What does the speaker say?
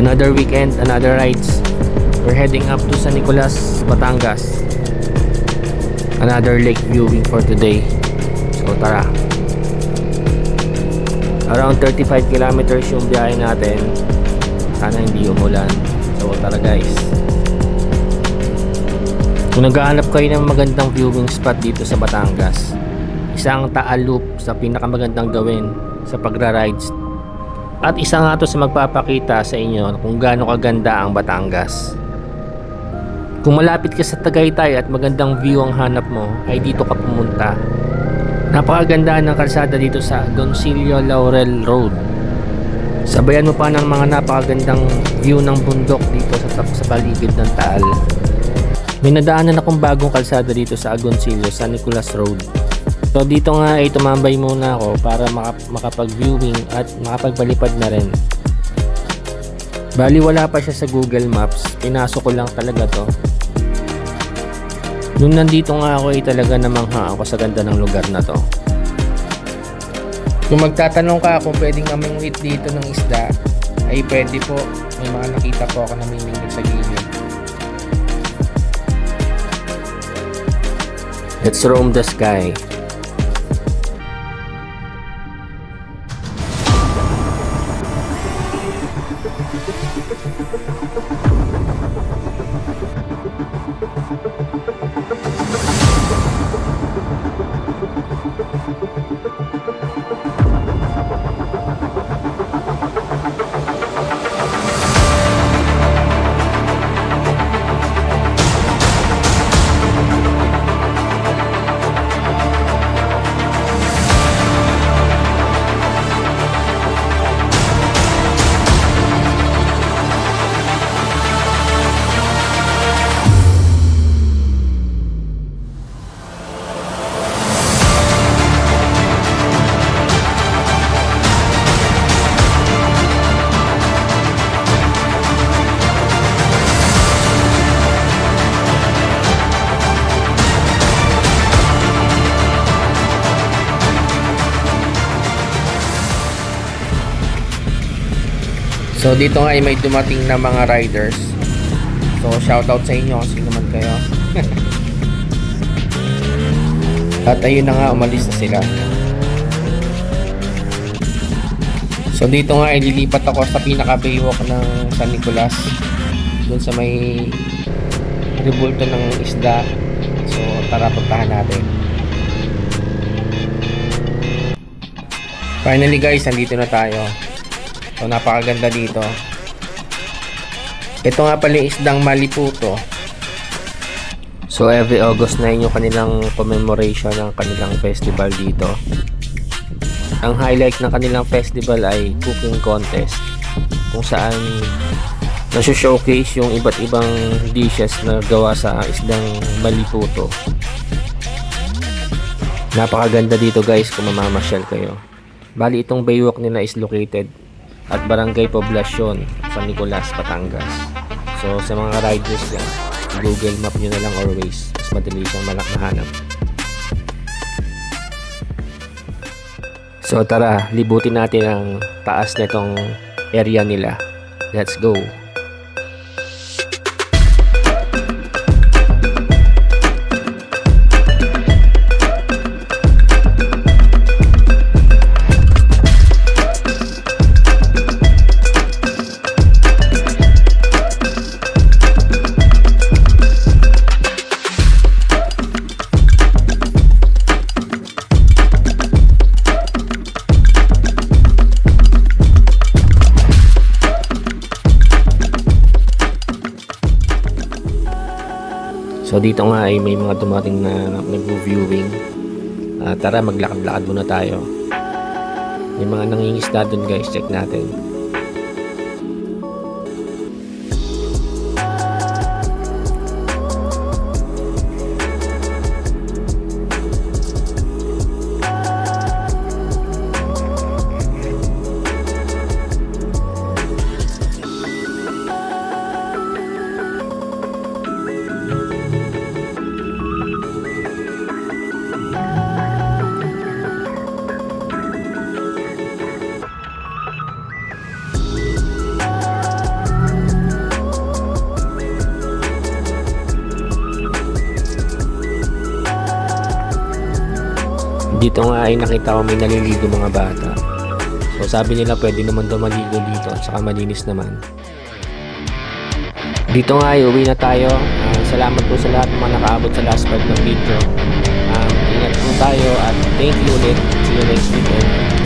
Another weekend, another rides. We're heading up to San Nicolas, Batangas. Another lake viewing for today. So tara. Around 35 kilometers yung biyahe natin. Sana hindi umulan. So tara guys. Kung naghahanap kayo ng magandang viewing spot dito sa Batangas, isang Taal Loop sa pinakamagandang gawin sa pagra-rides. At isa nga to sa magpapakita sa inyo kung gaano kaganda ang Batangas. Kung malapit ka sa Tagaytay at magandang view ang hanap mo, ay dito ka pumunta. Napakaganda ng kalsada dito sa Doncillo Laurel Road. Sabayan mo pa ng mga napakagandang view ng bundok dito sa paligid ng Taal. May nadaanan akong bagong kalsada dito sa Agoncillo, San Nicolas Road. So dito nga ay tumambay muna ako para makapag-viewing at makapagpalipad na rin. Bali wala pa siya sa Google Maps, pinasok ko lang talaga to. Nung nandito nga ako ay talaga namangha ako sa ganda ng lugar na to. Kung magtatanong ka kung pwedeng mamingwit dito ng isda, ay pwede po. May mga nakita po ako namimingwit sa gilid. Let's roam the sky. So dito nga ay may dumating na mga riders. So shoutout sa inyo kung sino man kayo. At ayun na nga, umalis na sila. So dito nga ay lilipat ako sa pinaka baywalk ng San Nicolas, dun sa may rebulto ng isda. So tara, puntahan natin. Finally guys, nandito na tayo. So napakaganda dito. Ito nga pala yung isdang Maliputo. So every August 9 yung kanilang commemoration ng kanilang festival dito. Ang highlight ng kanilang festival ay cooking contest, kung saan nasa-showcase yung iba't ibang dishes na gawa sa isdang Maliputo. Napakaganda dito guys kung mamamasyal kayo. Bali itong baywalk nila is located at Barangay Poblacion, San Nicolas, Batangas. So sa mga riders yan, Google Map nyo na lang or Waze, mas madali siyang mahanap. So tara, libutin natin ang taas nitong area nila. Let's go! So dito nga ay may mga dumating na nag-viewing. Tara, maglakad-lakad muna tayo. May mga nangingisda dun guys, check natin. Dito nga ay nakita ko may naliligo mga bata. So sabi nila pwede naman daw maligo dito at saka malinis naman. Dito nga ay uwi na tayo. Salamat po sa lahat ng mga nakaabot sa last part ng video. Ingat po tayo at thank you ulit. See you next weekend.